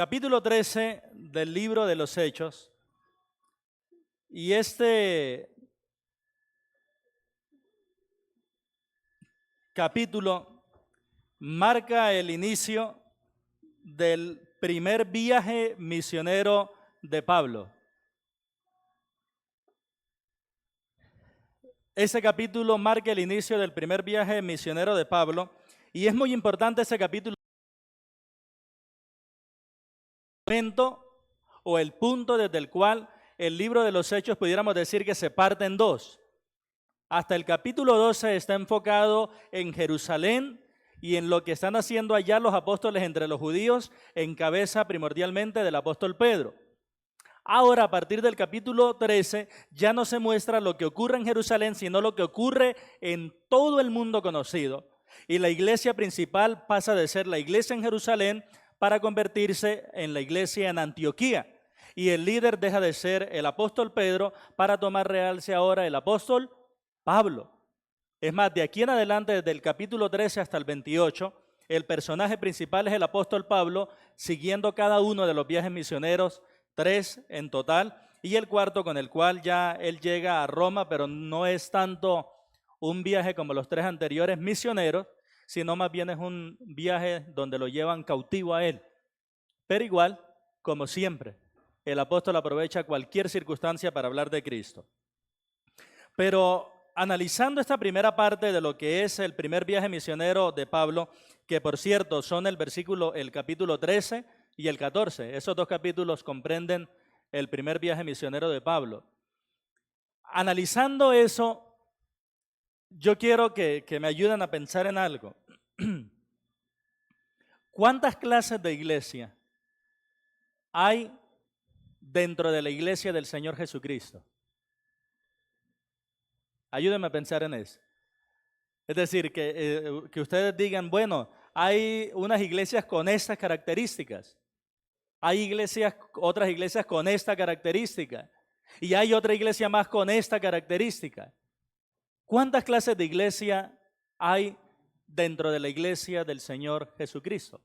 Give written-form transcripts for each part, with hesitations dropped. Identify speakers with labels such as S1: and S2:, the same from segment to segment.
S1: capítulo 13 del libro de los Hechos. Y este capítulo marca el inicio del primer viaje misionero de Pablo. Ese capítulo marca el inicio del primer viaje misionero de Pablo y es muy importante ese capítulo. O el punto desde el cual el libro de los Hechos pudiéramos decir que se parte en dos. Hasta el capítulo 12 está enfocado en Jerusalén y en lo que están haciendo allá los apóstoles entre los judíos, en cabeza primordialmente del apóstol Pedro. Ahora, a partir del capítulo 13, ya no se muestra lo que ocurre en Jerusalén, sino lo que ocurre en todo el mundo conocido. Y la iglesia principal pasa de ser la iglesia en Jerusalén para convertirse en la iglesia en Antioquía. Y el líder deja de ser el apóstol Pedro para tomar realce ahora el apóstol Pablo. Es más, de aquí en adelante, desde el capítulo 13 hasta el 28, el personaje principal es el apóstol Pablo, siguiendo cada uno de los viajes misioneros, 3 en total, y el cuarto con el cual ya él llega a Roma, pero no es tanto un viaje como los 3 anteriores misioneros, sino más bien es un viaje donde lo llevan cautivo a él. Pero igual, como siempre, el apóstol aprovecha cualquier circunstancia para hablar de Cristo. Pero analizando esta primera parte de lo que es el primer viaje misionero de Pablo, que por cierto son el capítulo 13 y el 14, esos dos capítulos comprenden el primer viaje misionero de Pablo. Analizando eso, yo quiero que me ayuden a pensar en algo. ¿Cuántas clases de iglesia hay dentro de la iglesia del Señor Jesucristo? Ayúdenme a pensar en eso. Es decir, que ustedes digan, bueno, hay unas iglesias con estas características, hay otras iglesias con esta característica, y hay otra iglesia más con esta característica. ¿Cuántas clases de iglesia hay dentro de la iglesia del Señor Jesucristo?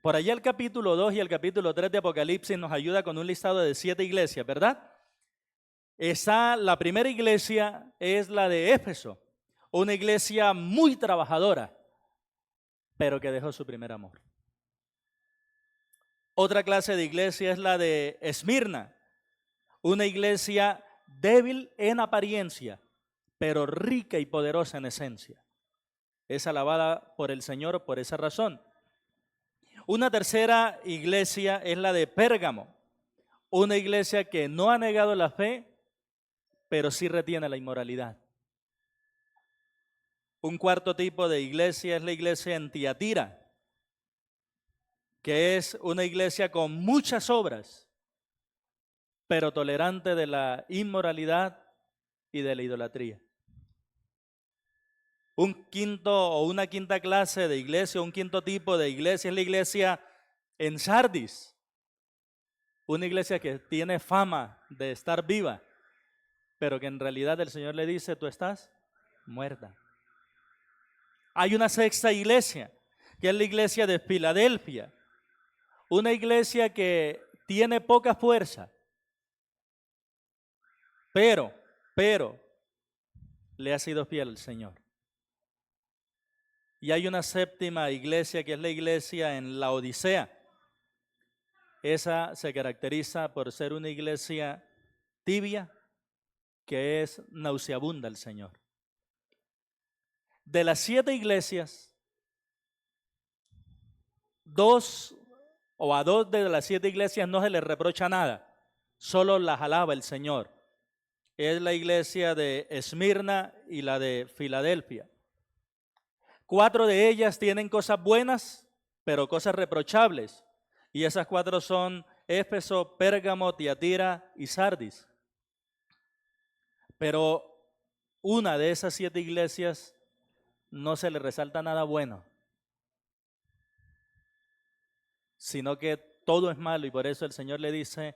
S1: Por allá el capítulo 2 y el capítulo 3 de Apocalipsis nos ayuda con un listado de 7 iglesias, ¿verdad? La primera iglesia es la de Éfeso, una iglesia muy trabajadora, pero que dejó su primer amor. Otra clase de iglesia es la de Esmirna, una iglesia débil en apariencia, pero rica y poderosa en esencia. Es alabada por el Señor por esa razón. Una tercera iglesia es la de Pérgamo, una iglesia que no ha negado la fe, pero sí retiene la inmoralidad. Un cuarto tipo de iglesia es la iglesia en Tiatira, que es una iglesia con muchas obras, pero tolerante de la inmoralidad y de la idolatría. Una quinta clase de iglesia, un quinto tipo de iglesia es la iglesia en Sardis, una iglesia que tiene fama de estar viva, pero que en realidad el Señor le dice, tú estás muerta. Hay una sexta iglesia, que es la iglesia de Filadelfia, una iglesia que tiene poca fuerza, pero le ha sido fiel al Señor. Y hay una séptima iglesia que es la iglesia en Laodicea. Esa se caracteriza por ser una iglesia tibia que es nauseabunda al Señor. De las 7 iglesias, a dos de las 7 iglesias no se les reprocha nada, solo las alaba el Señor. Es la iglesia de Esmirna y la de Filadelfia. 4 de ellas tienen cosas buenas, pero cosas reprochables. Y esas 4 son Éfeso, Pérgamo, Tiatira y Sardis. Pero una de esas 7 iglesias no se le resalta nada bueno, sino que todo es malo y por eso el Señor le dice,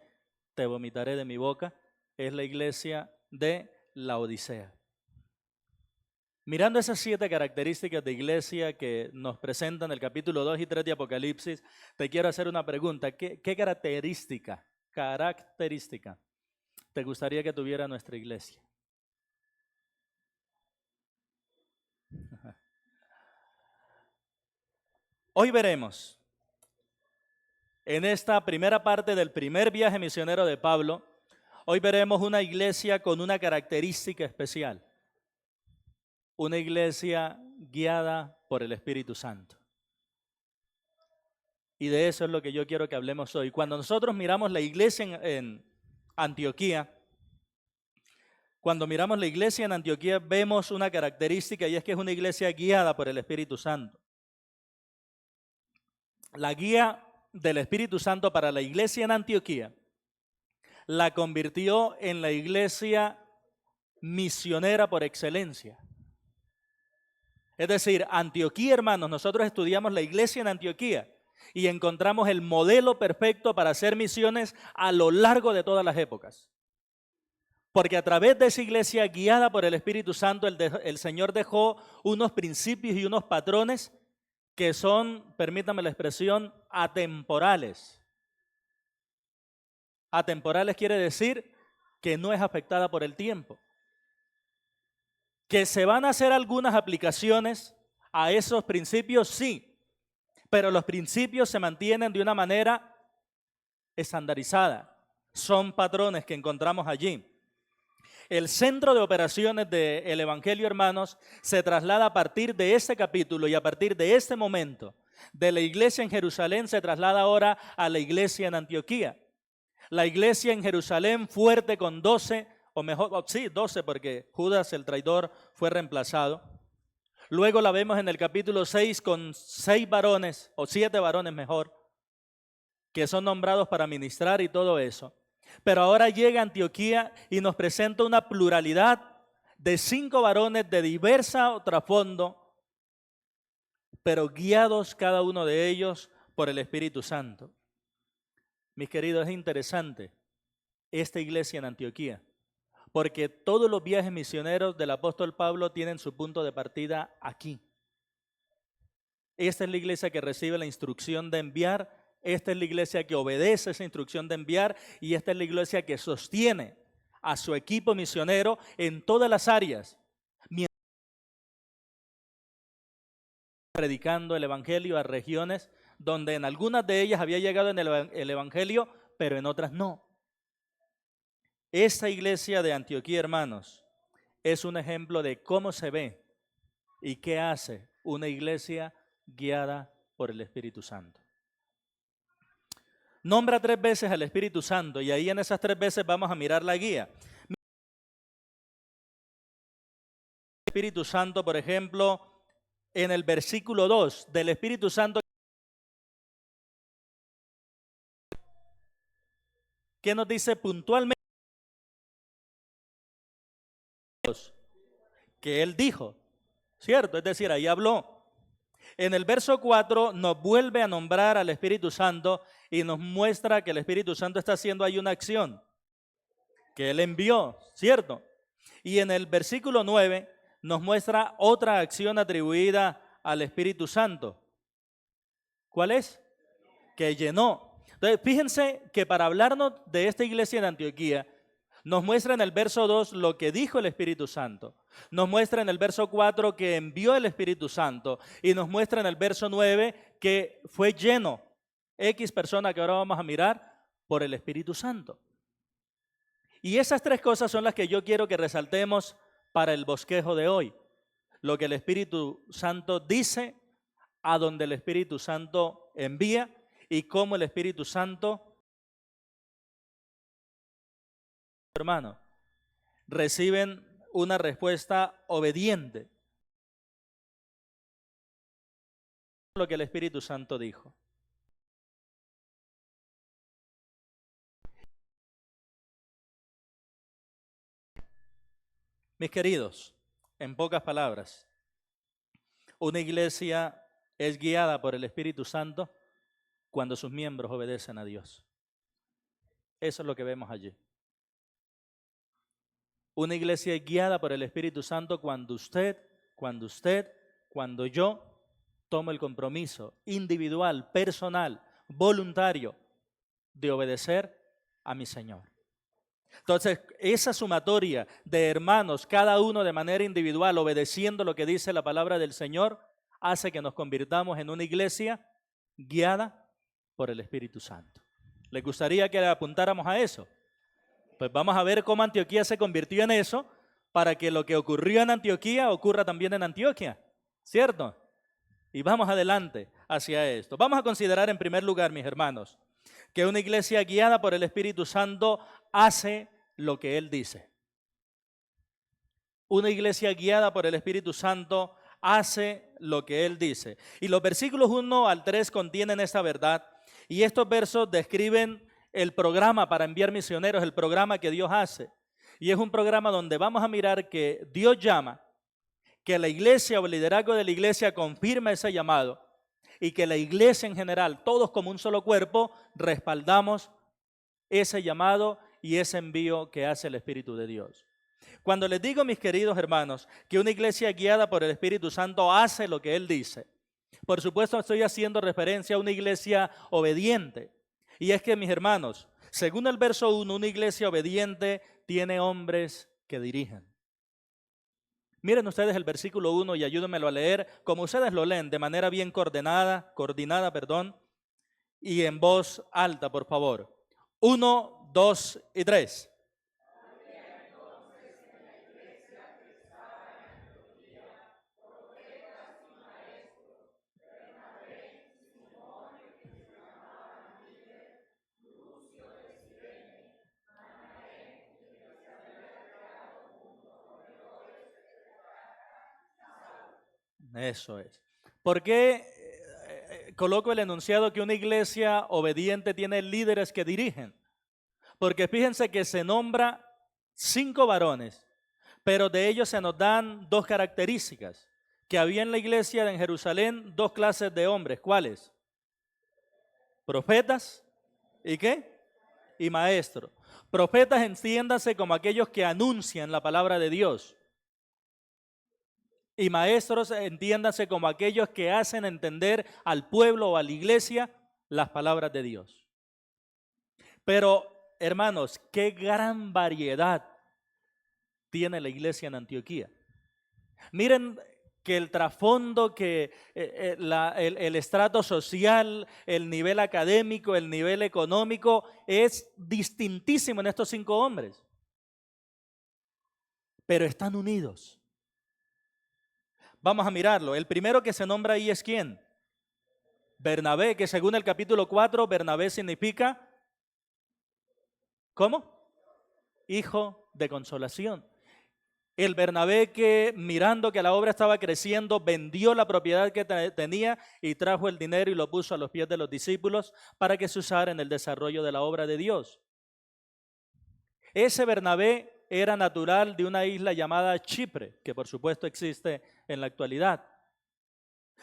S1: te vomitaré de mi boca. Es la iglesia de Laodicea. Mirando esas 7 características de iglesia que nos presentan el capítulo 2 y 3 de Apocalipsis, te quiero hacer una pregunta. ¿Qué característica te gustaría que tuviera nuestra iglesia? Hoy veremos, en esta primera parte del primer viaje misionero de Pablo, hoy veremos una iglesia con una característica especial. Una iglesia guiada por el Espíritu Santo. Y de eso es lo que yo quiero que hablemos hoy. Cuando nosotros miramos la iglesia en Antioquía, vemos una característica y es que es una iglesia guiada por el Espíritu Santo. La guía del Espíritu Santo para la iglesia en Antioquía la convirtió en la iglesia misionera por excelencia. Es decir, Antioquía, hermanos, nosotros estudiamos la iglesia en Antioquía y encontramos el modelo perfecto para hacer misiones a lo largo de todas las épocas. Porque a través de esa iglesia guiada por el Espíritu Santo, el Señor dejó unos principios y unos patrones que son, permítame la expresión, atemporales. Atemporales quiere decir que no es afectada por el tiempo. Que se van a hacer algunas aplicaciones a esos principios, sí, pero los principios se mantienen de una manera estandarizada. Son patrones que encontramos allí. El centro de operaciones del Evangelio, hermanos, se traslada a partir de este capítulo y a partir de este momento. De la iglesia en Jerusalén se traslada ahora a la iglesia en Antioquía. La iglesia en Jerusalén fuerte con 12, o mejor, sí, 12 porque Judas el traidor fue reemplazado. Luego la vemos en el capítulo 6 con 6 varones, o 7 varones mejor, que son nombrados para ministrar y todo eso. Pero ahora llega Antioquía y nos presenta una pluralidad de 5 varones de diversa trasfondo, pero guiados cada uno de ellos por el Espíritu Santo. Mis queridos, es interesante esta iglesia en Antioquía, porque todos los viajes misioneros del apóstol Pablo tienen su punto de partida aquí. Esta es la iglesia que recibe la instrucción de enviar. Esta es la iglesia que obedece esa instrucción de enviar y esta es la iglesia que sostiene a su equipo misionero en todas las áreas, predicando el evangelio a regiones donde en algunas de ellas había llegado el evangelio, pero en otras no. Esta iglesia de Antioquía, hermanos, es un ejemplo de cómo se ve y qué hace una iglesia guiada por el Espíritu Santo. Nombra 3 veces al Espíritu Santo y ahí en esas 3 veces vamos a mirar la guía. El Espíritu Santo, por ejemplo, en el versículo 2 del Espíritu Santo, ¿qué nos dice puntualmente? Que Él dijo, ¿cierto? Es decir, ahí habló. En el verso 4 nos vuelve a nombrar al Espíritu Santo y nos muestra que el Espíritu Santo está haciendo ahí una acción que Él envió, ¿cierto? Y en el versículo 9 nos muestra otra acción atribuida al Espíritu Santo. ¿Cuál es? Que llenó. Entonces, fíjense que para hablarnos de esta iglesia de Antioquía, nos muestra en el verso 2 lo que dijo el Espíritu Santo. Nos muestra en el verso 4 que envió el Espíritu Santo. Y nos muestra en el verso 9 que fue lleno, X persona que ahora vamos a mirar, por el Espíritu Santo. Y esas 3 cosas son las que yo quiero que resaltemos para el bosquejo de hoy. Lo que el Espíritu Santo dice, a donde el Espíritu Santo envía y cómo el Espíritu Santo, hermano, reciben una respuesta obediente a lo que el Espíritu Santo dijo. Mis queridos, en pocas palabras, una iglesia es guiada por el Espíritu Santo cuando sus miembros obedecen a Dios. Eso es lo que vemos allí. Una iglesia es guiada por el Espíritu Santo cuando usted, Cuando usted, cuando yo tomo el compromiso individual, personal, voluntario de obedecer a mi Señor. Entonces, esa sumatoria de hermanos, cada uno de manera individual, obedeciendo lo que dice la palabra del Señor, hace que nos convirtamos en una iglesia guiada por el Espíritu Santo. ¿Les gustaría que apuntáramos a eso? Pues vamos a ver cómo Antioquía se convirtió en eso, para que lo que ocurrió en Antioquía ocurra también en Antioquia, ¿cierto? Y vamos adelante hacia esto. Vamos a considerar en primer lugar, mis hermanos, que una iglesia guiada por el Espíritu Santo hace lo que Él dice. Una iglesia guiada por el Espíritu Santo hace lo que Él dice. Y los versículos 1 al 3 contienen esta verdad. Y estos versos describen el programa para enviar misioneros, el programa que Dios hace. Y es un programa donde vamos a mirar que Dios llama, que la iglesia o el liderazgo de la iglesia confirma ese llamado y que la iglesia en general, todos como un solo cuerpo, respaldamos ese llamado y ese envío que hace el Espíritu de Dios. Cuando les digo, mis queridos hermanos, que una iglesia guiada por el Espíritu Santo hace lo que Él dice, por supuesto estoy haciendo referencia a una iglesia obediente. Y es que, mis hermanos, según el verso 1, una iglesia obediente tiene hombres que dirigen. Miren ustedes el versículo 1 y ayúdenmelo a leer como ustedes lo leen, de manera bien coordinada, y en voz alta, por favor. 1, 2 y 3. Eso es. ¿Por qué coloco el enunciado que una iglesia obediente tiene líderes que dirigen? Porque fíjense que se nombra 5 varones, pero de ellos se nos dan 2 características. Que había en la iglesia en Jerusalén 2 clases de hombres. ¿Cuáles? Profetas y ¿qué? Y maestros. Profetas, entiéndase como aquellos que anuncian la palabra de Dios. Y maestros, entiéndase como aquellos que hacen entender al pueblo o a la iglesia las palabras de Dios. Pero, hermanos, qué gran variedad tiene la iglesia en Antioquía. Miren que el trasfondo, que el estrato social, el nivel académico, el nivel económico es distintísimo en estos 5 hombres. Pero están unidos. Vamos a mirarlo. El primero que se nombra ahí es ¿quién? Bernabé, que según el capítulo 4, Bernabé significa, ¿cómo? Hijo de consolación. El Bernabé que, mirando que la obra estaba creciendo, vendió la propiedad que tenía y trajo el dinero y lo puso a los pies de los discípulos para que se usara en el desarrollo de la obra de Dios. Ese Bernabé era natural de una isla llamada Chipre, que por supuesto existe en la actualidad.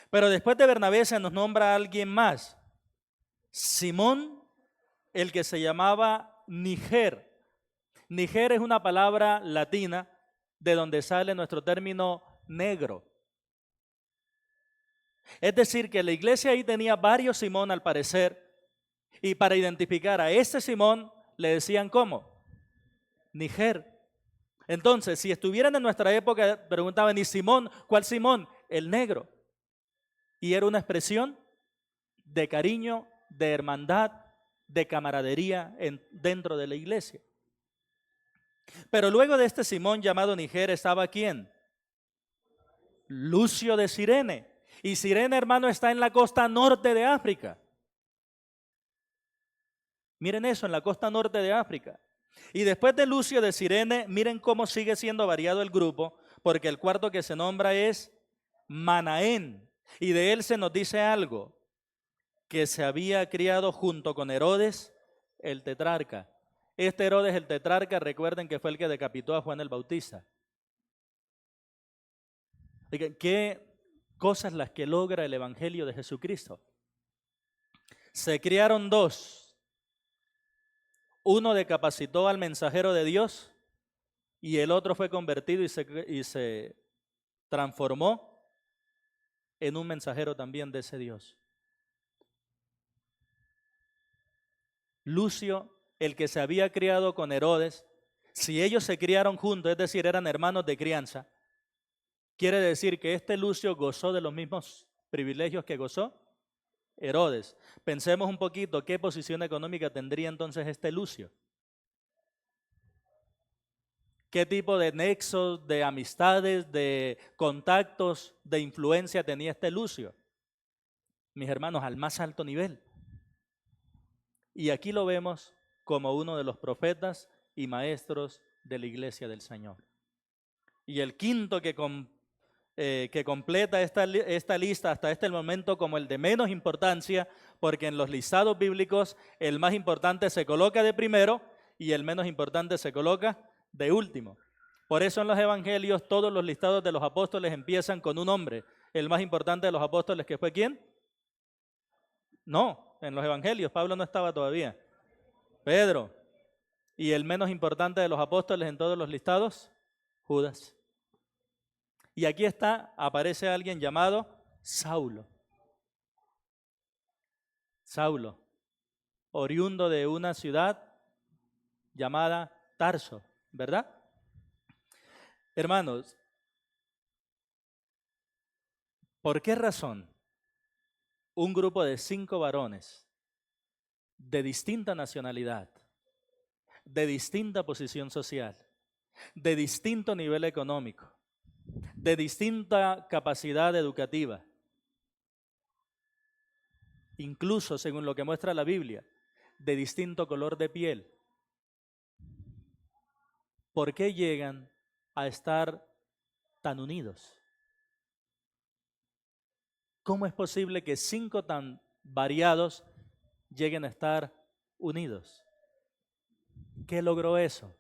S1: Pero después de Bernabé se nos nombra a alguien más, Simón, el que se llamaba Niger. Niger es una palabra latina de donde sale nuestro término negro. Es decir, que la iglesia ahí tenía varios Simón al parecer, y para identificar a este Simón le decían ¿cómo? Niger. Entonces, si estuvieran en nuestra época, preguntaban, ¿y Simón? ¿Cuál Simón? El negro. Y era una expresión de cariño, de hermandad, de camaradería dentro de la iglesia. Pero luego de este Simón llamado Niger estaba ¿quién? Lucio de Cirene. Y Cirene, hermano, está en la costa norte de África. Miren eso, en la costa norte de África. Y después de Lucio de Cirene, miren cómo sigue siendo variado el grupo, porque el cuarto que se nombra es Manaén. Y de él se nos dice algo, que se había criado junto con Herodes, el tetrarca. Este Herodes, el tetrarca, recuerden que fue el que decapitó a Juan el Bautista. ¿Qué cosas las que logra el Evangelio de Jesucristo? Se criaron 2. Uno decapacitó al mensajero de Dios y el otro fue convertido y se transformó en un mensajero también de ese Dios. Lucio, el que se había criado con Herodes, si ellos se criaron juntos, es decir, eran hermanos de crianza, quiere decir que este Lucio gozó de los mismos privilegios que gozó Herodes. Pensemos un poquito, ¿qué posición económica tendría entonces este Lucio? ¿Qué tipo de nexos, de amistades, de contactos, de influencia tenía este Lucio? Mis hermanos, al más alto nivel. Y aquí lo vemos como uno de los profetas y maestros de la iglesia del Señor. Y el quinto que completa esta lista hasta este momento como el de menos importancia, porque en los listados bíblicos el más importante se coloca de primero y el menos importante se coloca de último. Por eso en los evangelios todos los listados de los apóstoles empiezan con un nombre. El más importante de los apóstoles, ¿que fue quién? No, en los evangelios Pablo no estaba todavía. Pedro. Y el menos importante de los apóstoles en todos los listados, Judas. Y aquí aparece alguien llamado Saulo. Saulo, oriundo de una ciudad llamada Tarso, ¿verdad? Hermanos, ¿por qué razón un grupo de 5 varones de distinta nacionalidad, de distinta posición social, de distinto nivel económico, de distinta capacidad educativa, incluso según lo que muestra la Biblia, de distinto color de piel, ¿por qué llegan a estar tan unidos? ¿Cómo es posible que 5 tan variados lleguen a estar unidos? ¿Qué logró eso?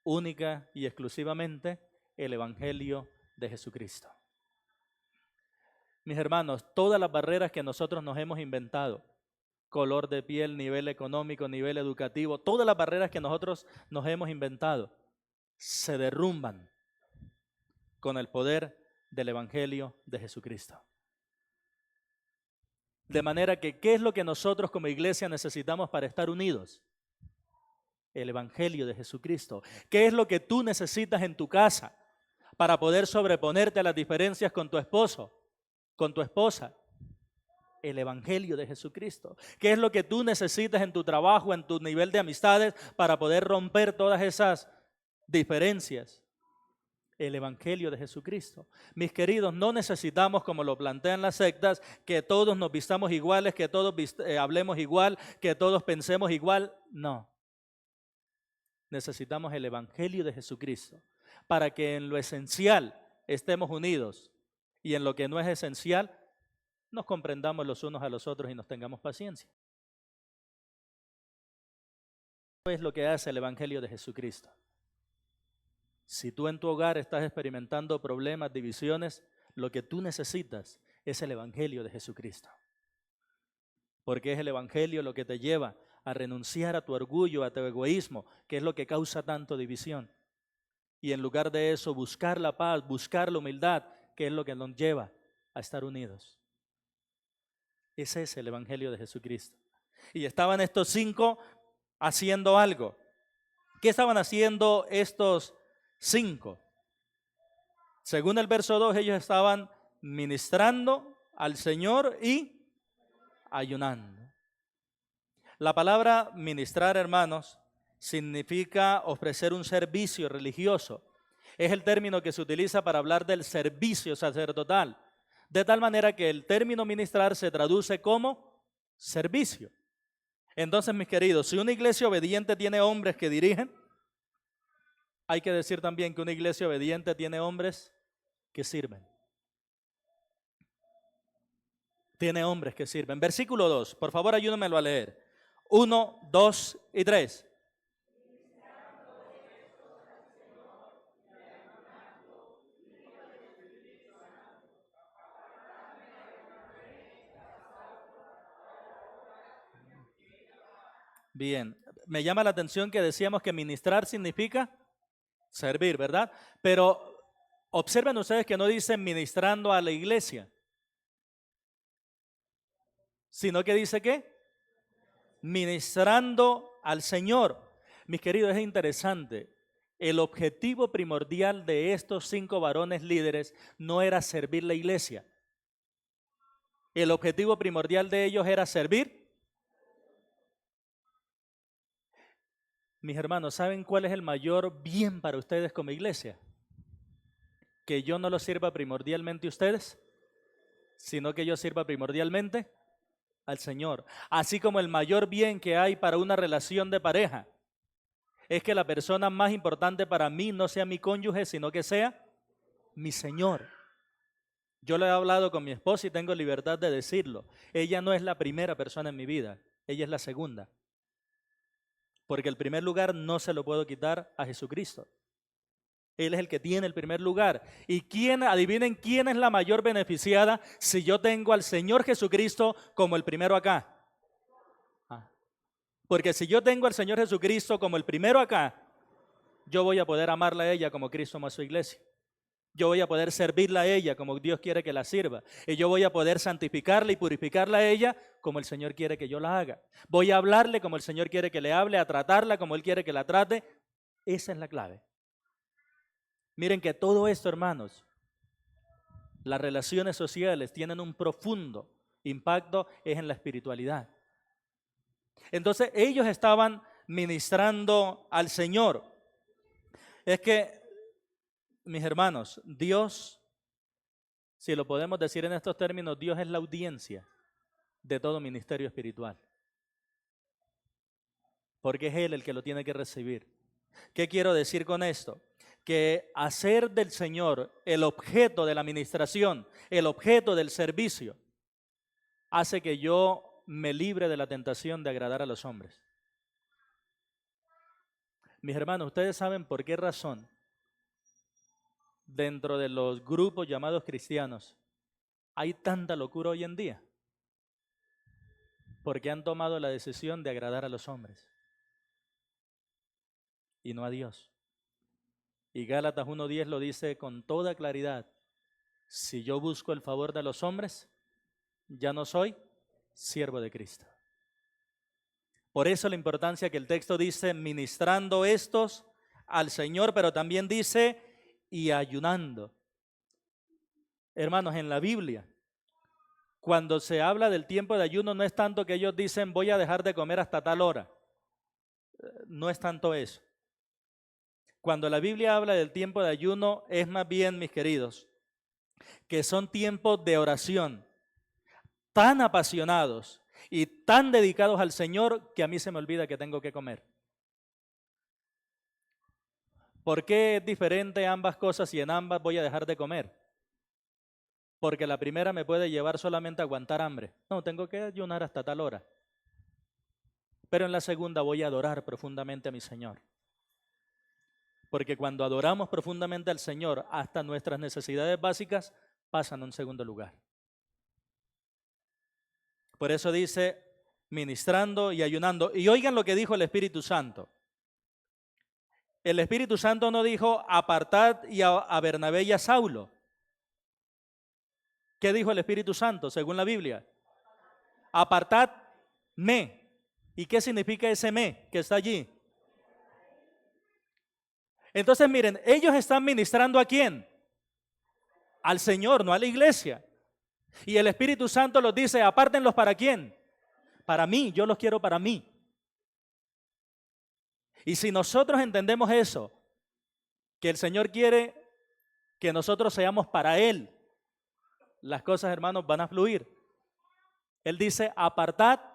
S1: Única y exclusivamente el Evangelio de Jesucristo. Mis hermanos, todas las barreras que nosotros nos hemos inventado, color de piel, nivel económico, nivel educativo, todas las barreras que nosotros nos hemos inventado, se derrumban con el poder del Evangelio de Jesucristo. De manera que, ¿qué es lo que nosotros como iglesia necesitamos para estar unidos? El Evangelio de Jesucristo. ¿Qué es lo que tú necesitas en tu casa para poder sobreponerte a las diferencias con tu esposo, con tu esposa? El Evangelio de Jesucristo. ¿Qué es lo que tú necesitas en tu trabajo, en tu nivel de amistades para poder romper todas esas diferencias? El Evangelio de Jesucristo. Mis queridos, no necesitamos, como lo plantean las sectas, que todos nos vistamos iguales, que todos hablemos igual, que todos pensemos igual. No. Necesitamos el Evangelio de Jesucristo para que en lo esencial estemos unidos y en lo que no es esencial nos comprendamos los unos a los otros y nos tengamos paciencia. Eso es lo que hace el Evangelio de Jesucristo. Si tú en tu hogar estás experimentando problemas, divisiones, lo que tú necesitas es el Evangelio de Jesucristo. Porque es el Evangelio lo que te lleva a renunciar a tu orgullo, a tu egoísmo, que es lo que causa tanto división. Y en lugar de eso, buscar la paz, buscar la humildad, que es lo que nos lleva a estar unidos. Ese es el Evangelio de Jesucristo. Y estaban estos 5 haciendo algo. ¿Qué estaban haciendo estos 5? Según el verso 2, ellos estaban ministrando al Señor y ayunando. La palabra ministrar, hermanos, significa ofrecer un servicio religioso. Es el término que se utiliza para hablar del servicio sacerdotal. De tal manera que el término ministrar se traduce como servicio. Entonces, mis queridos, si una iglesia obediente tiene hombres que dirigen, hay que decir también que una iglesia obediente tiene hombres que sirven. Tiene hombres que sirven. Versículo 2, por favor ayúdenmelo a leer. 1, 2 y 3. Bien, me llama la atención que decíamos que ministrar significa servir, ¿verdad? Pero Observen ustedes que no dice ministrando a la iglesia, sino que dice ¿qué? Ministrando al Señor. Mis queridos, es interesante. El objetivo primordial de estos 5 varones líderes no era servir la iglesia. El objetivo primordial de ellos era servir. Mis hermanos, ¿saben cuál es el mayor bien para ustedes como iglesia? Que yo no los sirva primordialmente a ustedes, sino que yo sirva primordialmente al Señor. Así como el mayor bien que hay para una relación de pareja es que la persona más importante para mí no sea mi cónyuge, sino que sea mi Señor. Yo le he hablado con mi esposa y tengo libertad de decirlo. Ella no es la primera persona en mi vida, ella es la segunda. Porque el primer lugar no se lo puedo quitar a Jesucristo. Él es el que tiene el primer lugar. ¿Y adivinen quién es la mayor beneficiada si yo tengo al Señor Jesucristo como el primero acá? Porque si yo tengo al Señor Jesucristo como el primero acá, yo voy a poder amarla a ella como Cristo amó a su iglesia. Yo voy a poder servirla a ella como Dios quiere que la sirva. Y yo voy a poder santificarla y purificarla a ella como el Señor quiere que yo la haga. Voy a hablarle como el Señor quiere que le hable, a tratarla como Él quiere que la trate. Esa es la clave. Miren que todo esto, hermanos, las relaciones sociales tienen un profundo impacto es en la espiritualidad. Entonces ellos estaban ministrando al Señor. Es que, mis hermanos, Dios, si lo podemos decir en estos términos, Dios es la audiencia de todo ministerio espiritual. Porque es Él el que lo tiene que recibir. ¿Qué quiero decir con esto? Que hacer del Señor el objeto de la administración, el objeto del servicio, hace que yo me libre de la tentación de agradar a los hombres. Mis hermanos, ¿ustedes saben por qué razón dentro de los grupos llamados cristianos hay tanta locura hoy en día? Porque han tomado la decisión de agradar a los hombres y no a Dios. Y Gálatas 1:10 lo dice con toda claridad. Si yo busco el favor de los hombres, ya no soy siervo de Cristo. Por eso la importancia que el texto dice, ministrando estos al Señor, pero también dice, y ayunando. Hermanos, en la Biblia, cuando se habla del tiempo de ayuno, no es tanto que ellos dicen, voy a dejar de comer hasta tal hora. No es tanto eso. Cuando la Biblia habla del tiempo de ayuno, es más bien, mis queridos, que son tiempos de oración tan apasionados y tan dedicados al Señor que a mí se me olvida que tengo que comer. ¿Por qué es diferente ambas cosas y en ambas voy a dejar de comer? Porque la primera me puede llevar solamente a aguantar hambre. No, tengo que ayunar hasta tal hora. Pero en la segunda voy a adorar profundamente a mi Señor. Porque cuando adoramos profundamente al Señor, hasta nuestras necesidades básicas pasan a un segundo lugar. Por eso dice, ministrando y ayunando. Y oigan lo que dijo el Espíritu Santo. El Espíritu Santo no dijo, apartad a Bernabé y a Saulo. ¿Qué dijo el Espíritu Santo según la Biblia? Apartadme. ¿Y qué significa ese me que está allí? Entonces miren, ellos están ministrando ¿a quién? Al Señor, no a la iglesia. Y el Espíritu Santo los dice, apártenlos ¿para quién? Para mí, yo los quiero para mí. Y si nosotros entendemos eso, que el Señor quiere que nosotros seamos para Él, las cosas, hermanos, van a fluir. Él dice, apartadme.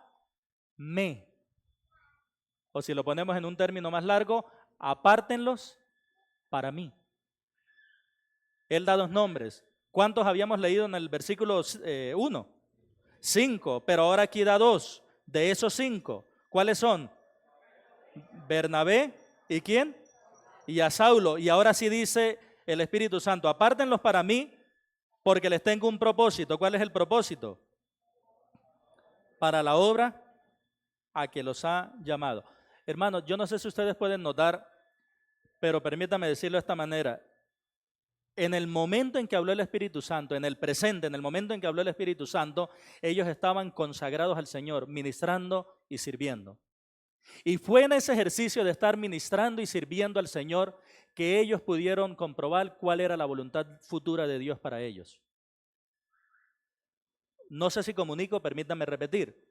S1: O si lo ponemos en un término más largo, apártenlos para mí. Él da 2 nombres. ¿Cuántos habíamos leído en el versículo 1? 5, pero ahora aquí da 2. De esos 5, ¿cuáles son? Bernabé, ¿y quién? Y a Saulo. Y ahora sí dice el Espíritu Santo, apártenlos para mí porque les tengo un propósito. ¿Cuál es el propósito? Para la obra a que los ha llamado. Hermanos, yo no sé si ustedes pueden notar, pero permítame decirlo de esta manera. En el momento en que habló el Espíritu Santo, en el presente, en el momento en que habló el Espíritu Santo, ellos estaban consagrados al Señor, ministrando y sirviendo. Y fue en ese ejercicio de estar ministrando y sirviendo al Señor que ellos pudieron comprobar cuál era la voluntad futura de Dios para ellos. No sé si comunico, permítanme repetir.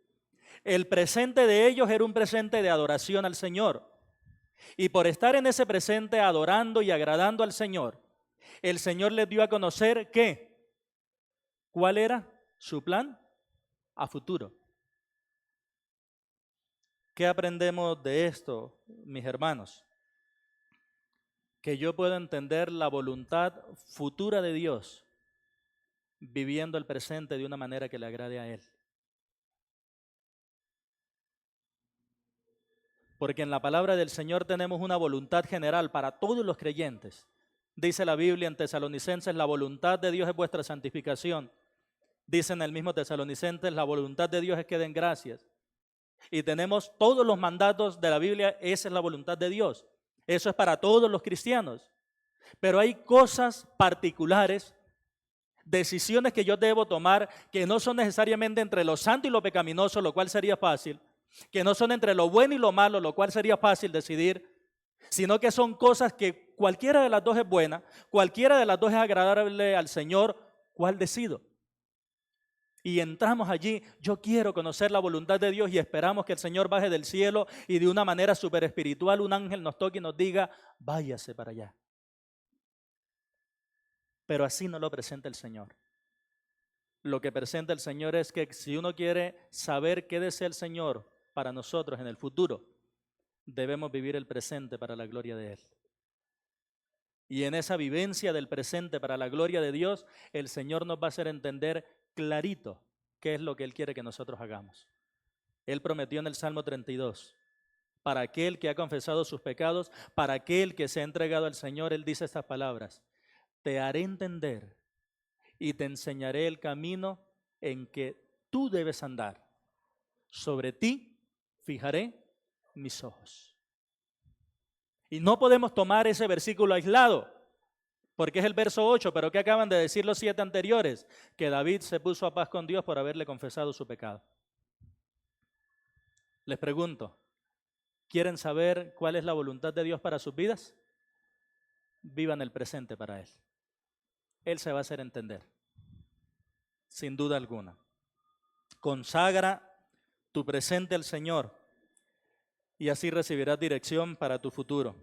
S1: El presente de ellos era un presente de adoración al Señor. Y por estar en ese presente adorando y agradando al Señor, el Señor les dio a conocer ¿qué? ¿Cuál era su plan a futuro? ¿Qué aprendemos de esto, mis hermanos? Que yo puedo entender la voluntad futura de Dios viviendo el presente de una manera que le agrade a Él. Porque en la palabra del Señor tenemos una voluntad general para todos los creyentes. Dice la Biblia en Tesalonicenses, la voluntad de Dios es vuestra santificación. Dice en el mismo Tesalonicenses, la voluntad de Dios es que den gracias. Y tenemos todos los mandatos de la Biblia, esa es la voluntad de Dios. Eso es para todos los cristianos. Pero hay cosas particulares, decisiones que yo debo tomar que no son necesariamente entre lo santo y lo pecaminoso, lo cual sería fácil, que no son entre lo bueno y lo malo, lo cual sería fácil decidir, sino que son cosas que cualquiera de las dos es buena, cualquiera de las dos es agradable al Señor, ¿cuál decido? Y entramos allí, yo quiero conocer la voluntad de Dios y esperamos que el Señor baje del cielo y de una manera súper espiritual un ángel nos toque y nos diga, váyase para allá. Pero así no lo presenta el Señor. Lo que presenta el Señor es que si uno quiere saber qué desea el Señor para nosotros en el futuro, debemos vivir el presente para la gloria de Él. Y en esa vivencia del presente para la gloria de Dios, el Señor nos va a hacer entender clarito qué es lo que Él quiere que nosotros hagamos. Él prometió en el Salmo 32, para aquel que ha confesado sus pecados, para aquel que se ha entregado al Señor, Él dice estas palabras, te haré entender y te enseñaré el camino en que tú debes andar. Sobre ti fijaré mis ojos. Y no podemos tomar ese versículo aislado, porque es el verso 8, pero ¿qué acaban de decir los 7 anteriores? Que David se puso a paz con Dios por haberle confesado su pecado. Les pregunto, ¿quieren saber cuál es la voluntad de Dios para sus vidas? Vivan el presente para Él. Él se va a hacer entender, sin duda alguna. Consagra tu presente al Señor y así recibirás dirección para tu futuro.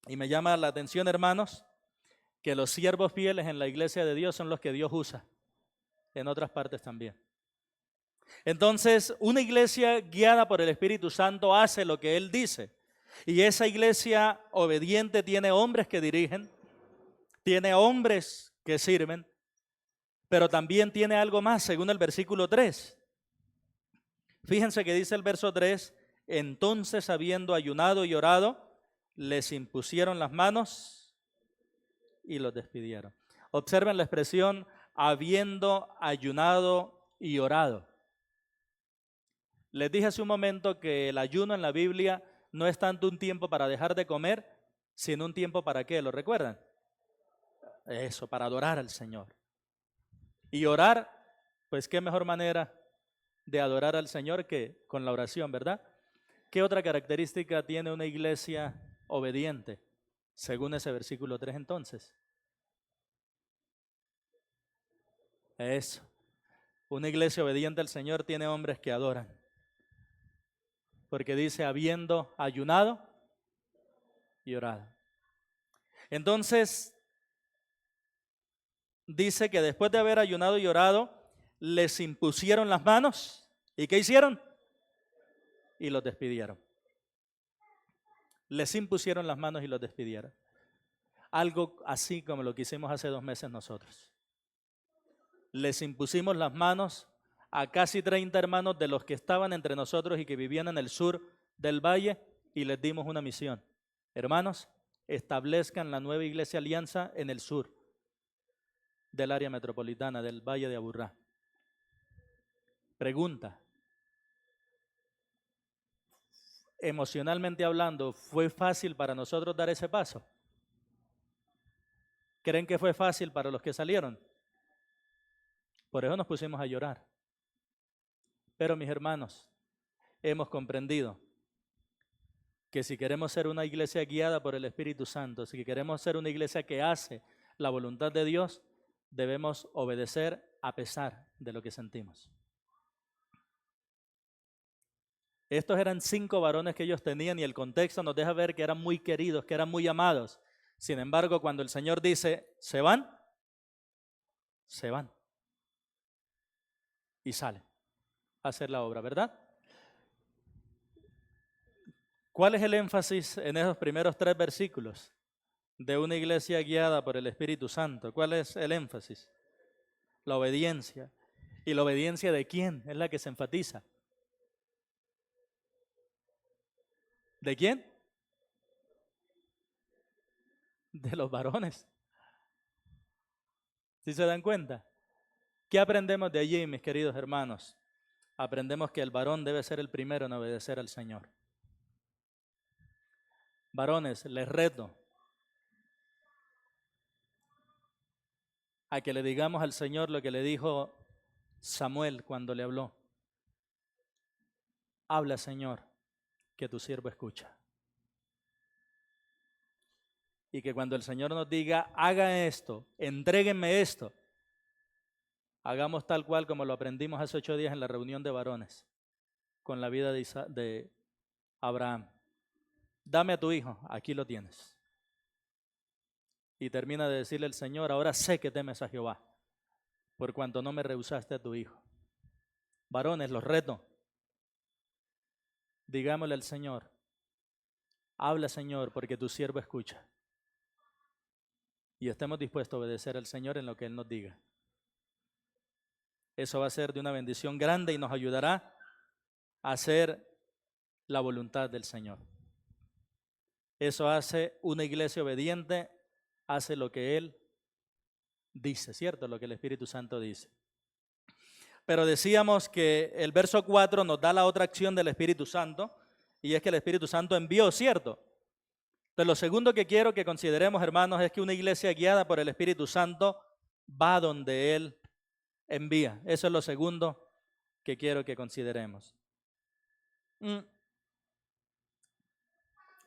S1: Y me llama la atención, hermanos, que los siervos fieles en la iglesia de Dios son los que Dios usa, en otras partes también. Entonces, una iglesia guiada por el Espíritu Santo hace lo que Él dice. Y esa iglesia obediente tiene hombres que dirigen, tiene hombres que sirven, pero también tiene algo más, según el versículo 3. Fíjense que dice el verso 3, entonces habiendo ayunado y orado, les impusieron las manos y los despidieron. Observen la expresión, habiendo ayunado y orado. Les dije hace un momento que el ayuno en la Biblia no es tanto un tiempo para dejar de comer, sino un tiempo para ¿qué? ¿Lo recuerdan? Eso, para adorar al Señor. Y orar, pues qué mejor manera de adorar al Señor que con la oración, ¿verdad? ¿Qué otra característica tiene una iglesia obediente, según ese versículo 3 entonces? Eso. Una iglesia obediente al Señor tiene hombres que adoran. Porque dice, habiendo ayunado y orado. Entonces, dice que después de haber ayunado y orado, les impusieron las manos. ¿Y qué hicieron? Y los despidieron. Les impusieron las manos y los despidieron. Algo así como lo que hicimos hace 2 meses nosotros. Les impusimos las manos a casi 30 hermanos de los que estaban entre nosotros y que vivían en el sur del valle y les dimos una misión. Hermanos, establezcan la nueva iglesia Alianza en el sur del área metropolitana del Valle de Aburrá. Pregunta, emocionalmente hablando, ¿fue fácil para nosotros dar ese paso? ¿Creen que fue fácil para los que salieron? Por eso nos pusimos a llorar. Pero mis hermanos, hemos comprendido que si queremos ser una iglesia guiada por el Espíritu Santo, si queremos ser una iglesia que hace la voluntad de Dios, debemos obedecer a pesar de lo que sentimos. Estos eran 5 varones que ellos tenían y el contexto nos deja ver que eran muy queridos, que eran muy amados. Sin embargo, cuando el Señor dice, ¿se van? Se van. Y salen a hacer la obra, ¿verdad? ¿Cuál es el énfasis en esos primeros 3 versículos de una iglesia guiada por el Espíritu Santo? ¿Cuál es el énfasis? La obediencia. ¿Y la obediencia de quién? Es la que se enfatiza. ¿De quién? De los varones. ¿Sí se dan cuenta? ¿Qué aprendemos de allí, mis queridos hermanos? Aprendemos que el varón debe ser el primero en obedecer al Señor. Varones, les reto a que le digamos al Señor lo que le dijo Samuel cuando le habló. Habla, Señor, que tu siervo escucha. Y que cuando el Señor nos diga, haga esto, entréguenme esto, hagamos tal cual como lo aprendimos hace 8 días en la reunión de varones, con la vida de Abraham. Dame a tu hijo, aquí lo tienes. Y termina de decirle el Señor, ahora sé que temes a Jehová, por cuanto no me rehusaste a tu hijo. Varones, los reto. Digámosle al Señor, habla, Señor, porque tu siervo escucha. Y estemos dispuestos a obedecer al Señor en lo que Él nos diga. Eso va a ser de una bendición grande y nos ayudará a hacer la voluntad del Señor. Eso hace una iglesia obediente, hace lo que Él dice, ¿cierto? Lo que el Espíritu Santo dice. Pero decíamos que el verso 4 nos da la otra acción del Espíritu Santo, y es que el Espíritu Santo envió, ¿cierto? Entonces, lo segundo que quiero que consideremos, hermanos, es que una iglesia guiada por el Espíritu Santo va donde Él envía. Eso es lo segundo que quiero que consideremos.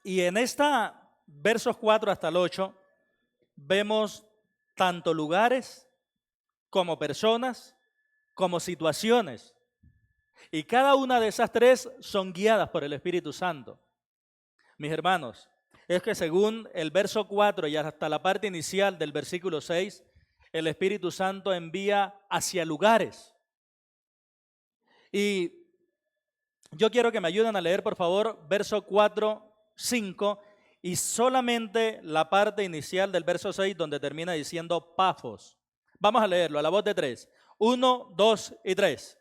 S1: Y en versos 4 hasta el 8, vemos tanto lugares como personas, como situaciones. Y cada una de esas 3 son guiadas por el Espíritu Santo. Mis hermanos, es que según el verso 4 y hasta la parte inicial del versículo 6, el Espíritu Santo envía hacia lugares. Y yo quiero que me ayuden a leer, por favor, verso 4, 5, y solamente la parte inicial del verso 6 donde termina diciendo Pafos. Vamos a leerlo a la voz de 3. 1, 2 y 3.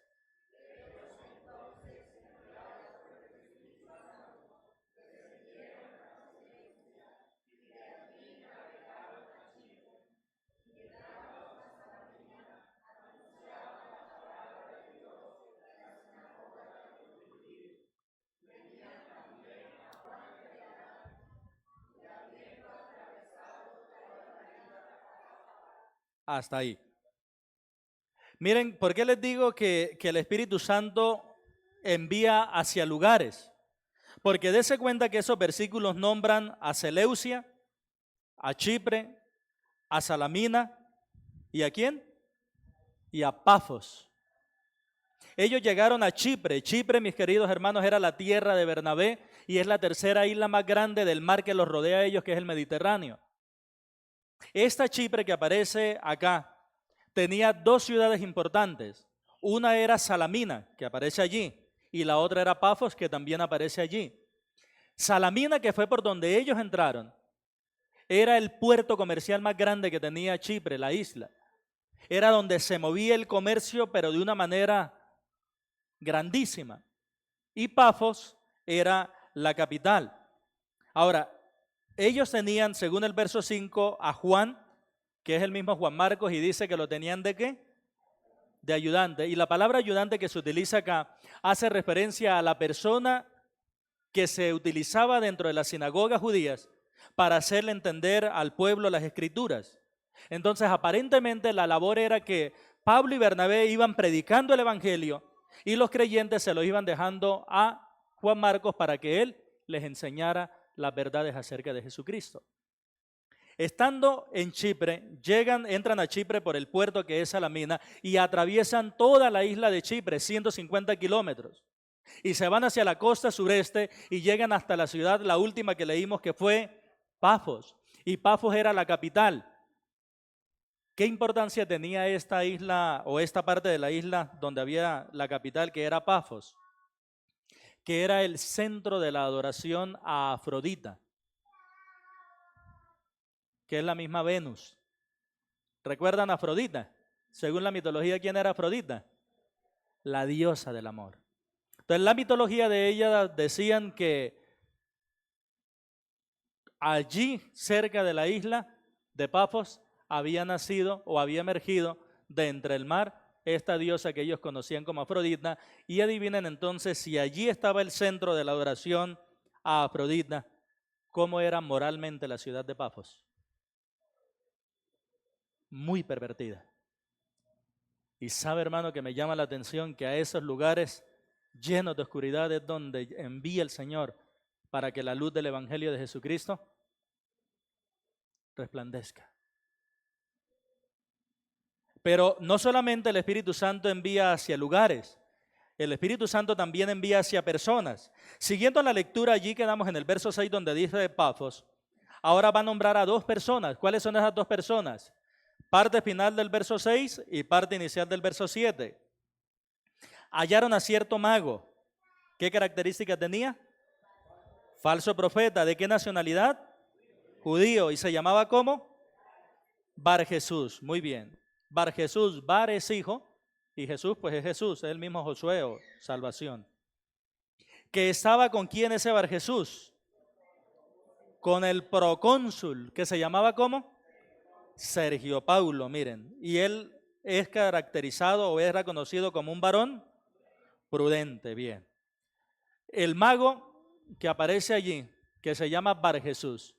S1: Hasta ahí. Miren, ¿por qué les digo que el Espíritu Santo envía hacia lugares? Porque dése cuenta que esos versículos nombran a Seleucia, a Chipre, a Salamina, ¿y a quién? Y a Pafos. Ellos llegaron a Chipre. Chipre, mis queridos hermanos, era la tierra de Bernabé y es la tercera isla más grande del mar que los rodea a ellos, que es el Mediterráneo. Esta Chipre que aparece acá tenía 2 ciudades importantes. Una era Salamina, que aparece allí, y la otra era Pafos, que también aparece allí. Salamina, que fue por donde ellos entraron, era el puerto comercial más grande que tenía Chipre, la isla. Era donde se movía el comercio, pero de una manera grandísima. Y Pafos era la capital. Ahora, ellos tenían, según el verso 5, a Juan, que es el mismo Juan Marcos, y dice que lo tenían ¿de qué? De ayudante. Y la palabra ayudante que se utiliza acá hace referencia a la persona que se utilizaba dentro de las sinagogas judías para hacerle entender al pueblo las escrituras. Entonces, aparentemente la labor era que Pablo y Bernabé iban predicando el evangelio y los creyentes se lo iban dejando a Juan Marcos para que él les enseñara las verdades acerca de Jesucristo. Estando en Chipre, entran a Chipre por el puerto que es Salamina y atraviesan toda la isla de Chipre, 150 kilómetros. Y se van hacia la costa sureste y llegan hasta la ciudad, la última que leímos, que fue Pafos. Y Pafos era la capital. ¿Qué importancia tenía esta isla o esta parte de la isla donde había la capital, que era Pafos? Que era el centro de la adoración a Afrodita, que es la misma Venus. ¿Recuerdan a Afrodita? Según la mitología, ¿quién era Afrodita? La diosa del amor. Entonces, la mitología de ella decían que allí, cerca de la isla de Pafos, había nacido o había emergido de entre el mar esta diosa que ellos conocían como Afrodita. Y adivinen entonces, si allí estaba el centro de la adoración a Afrodita, ¿cómo era moralmente la ciudad de Pafos? Muy pervertida. Y sabe, hermano, que me llama la atención que a esos lugares llenos de oscuridad es donde envía el Señor para que la luz del Evangelio de Jesucristo resplandezca. Pero no solamente el Espíritu Santo envía hacia lugares, el Espíritu Santo también envía hacia personas. Siguiendo la lectura, allí quedamos en el verso 6 donde dice Pafos. Ahora va a nombrar a dos personas. ¿Cuáles son esas dos personas? Parte final del verso 6 y parte inicial del verso 7. Hallaron a cierto mago. ¿Qué características tenía? Falso profeta. ¿De qué nacionalidad? Judío. ¿Y se llamaba cómo? Bar Jesús. Muy bien. Bar Jesús. Bar es hijo y Jesús pues es Jesús, es el mismo Josué o salvación. ¿Que estaba con quién ese Bar Jesús? Con el procónsul, que se llamaba ¿cómo? Sergio Paulo, miren. Y él es caracterizado o es reconocido como un varón prudente, bien. El mago que aparece allí, que se llama Bar Jesús,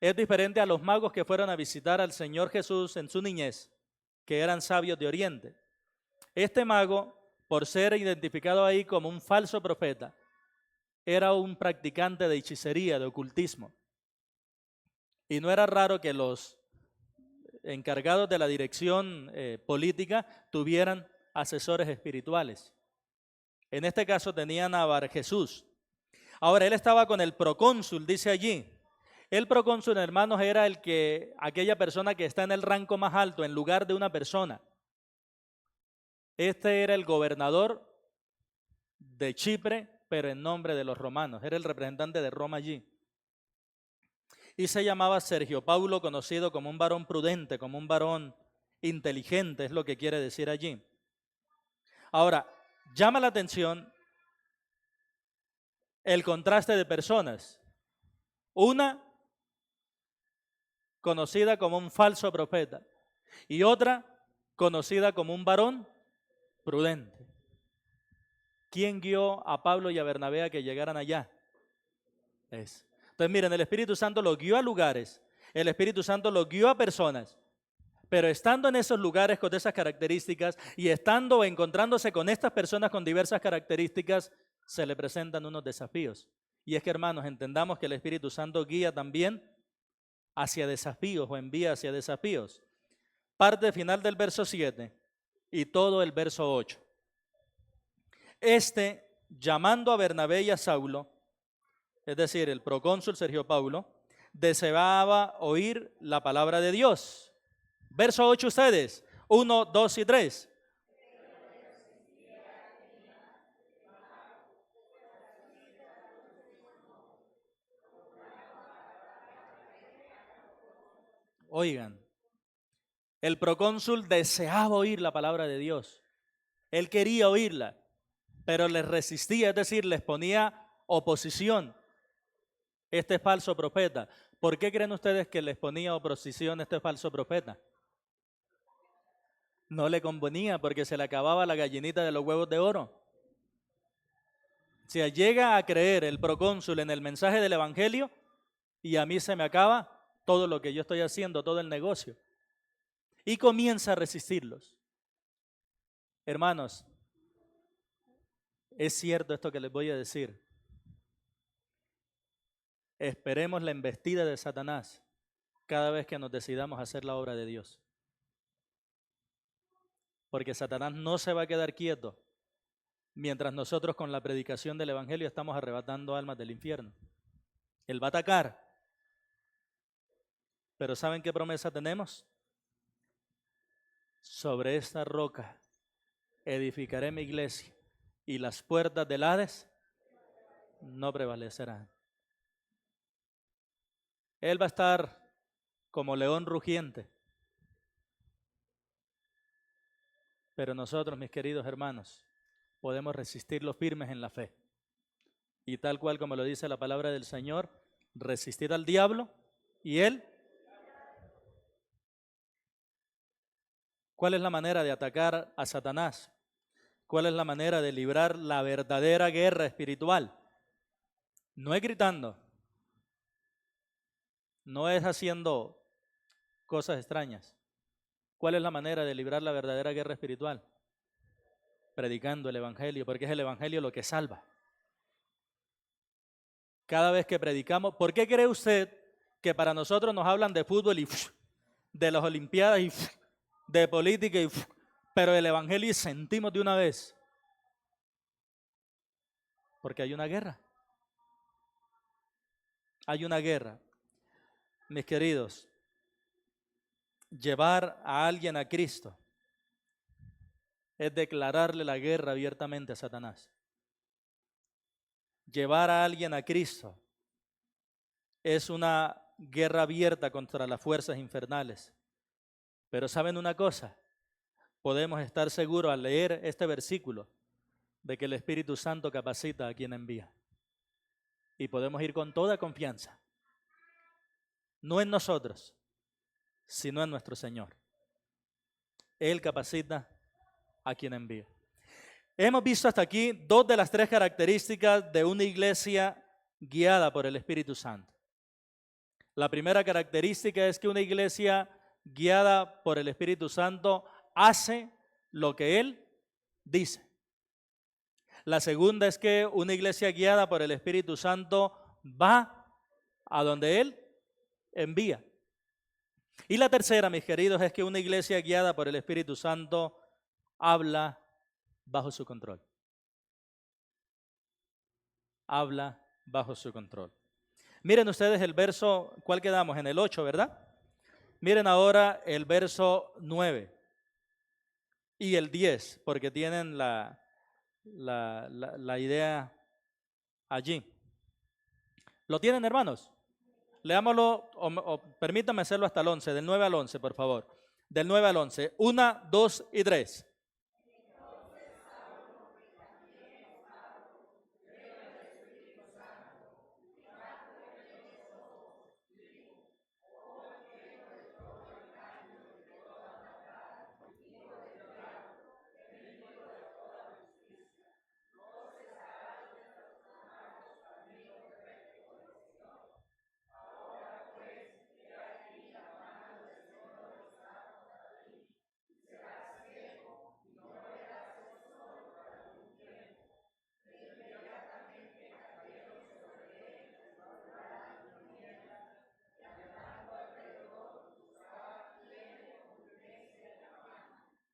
S1: es diferente a los magos que fueron a visitar al Señor Jesús en su niñez, que eran sabios de Oriente. Este mago, por ser identificado ahí como un falso profeta, era un practicante de hechicería, de ocultismo. Y no era raro que los encargados de la dirección política tuvieran asesores espirituales. En este caso tenían a Bar Jesús. Ahora, él estaba con el procónsul, dice allí. El procónsul, hermanos, era aquella persona que está en el rango más alto, en lugar de una persona. Este era el gobernador de Chipre, pero en nombre de los romanos. Era el representante de Roma allí. Y se llamaba Sergio Paulo, conocido como un varón prudente, como un varón inteligente, es lo que quiere decir allí. Ahora, llama la atención el contraste de personas. Una conocida como un falso profeta y otra conocida como un varón prudente. ¿Quién guió a Pablo y a Bernabé a que llegaran allá? Entonces miren, el Espíritu Santo los guió a lugares, el Espíritu Santo los guió a personas, pero estando en esos lugares con esas características y estando o encontrándose con estas personas con diversas características, se le presentan unos desafíos. Y es que, hermanos, entendamos que el Espíritu Santo guía también hacia desafíos o envía hacia desafíos. Parte final del verso 7 y todo el verso 8. Llamando a Bernabé y a Saulo, es decir, el procónsul Sergio Paulo, deseaba oír la palabra de Dios. Verso 8 ustedes, 1, 2 y 3. Oigan, el procónsul deseaba oír la palabra de Dios. Él quería oírla, pero les resistía, es decir, les ponía oposición. Este falso profeta. ¿Por qué creen ustedes que les ponía oposición este falso profeta? No le convenía porque se le acababa la gallinita de los huevos de oro. Si llega a creer el procónsul en el mensaje del evangelio y a mí se me acaba todo lo que yo estoy haciendo, todo el negocio. y comienza a resistirlos. Hermanos, es cierto esto que les voy a decir. Esperemos la embestida de Satanás cada vez que nos decidamos a hacer la obra de Dios. Porque Satanás no se va a quedar quieto mientras nosotros con la predicación del Evangelio estamos arrebatando almas del infierno. Él va a atacar. Pero ¿saben qué promesa tenemos? Sobre esta roca edificaré mi iglesia y las puertas del Hades no prevalecerán. Él va a estar como león rugiente. Pero nosotros, mis queridos hermanos, podemos resistirlo firmes en la fe. Y tal cual como lo dice la palabra del Señor, resistir al diablo y él. ¿Cuál es la manera de atacar a Satanás? ¿Cuál es la manera de librar la verdadera guerra espiritual? No es gritando, no es haciendo cosas extrañas. ¿Cuál es la manera de librar la verdadera guerra espiritual? Predicando el Evangelio, porque es el Evangelio lo que salva. Cada vez que predicamos, ¿por qué cree usted que para nosotros nos hablan de fútbol y de las Olimpiadas y de política pero el Evangelio sentimos de una vez? Porque hay una guerra. Hay una guerra. Mis queridos, llevar a alguien a Cristo es declararle la guerra abiertamente a Satanás. Llevar a alguien a Cristo es una guerra abierta contra las fuerzas infernales. Pero ¿saben una cosa? Podemos estar seguros al leer este versículo de que el Espíritu Santo capacita a quien envía. Y podemos ir con toda confianza. No en nosotros, sino en nuestro Señor. Él capacita a quien envía. Hemos visto hasta aquí dos de las tres características de una iglesia guiada por el Espíritu Santo. La primera característica es que una iglesia guiada por el Espíritu Santo hace lo que Él dice. La segunda es que una iglesia guiada por el Espíritu Santo va a donde Él envía. Y la tercera, mis queridos, es que una iglesia guiada por el Espíritu Santo habla bajo su control. Habla bajo su control. Miren ustedes el verso, ¿cuál quedamos? En el 8, ¿verdad? Miren ahora el verso 9 y el 10, porque tienen la idea allí. ¿Lo tienen, hermanos? Leámoslo, o permítanme hacerlo hasta el 11, del 9 al 11, por favor. Del 9 al 11. 1, 2 y 3.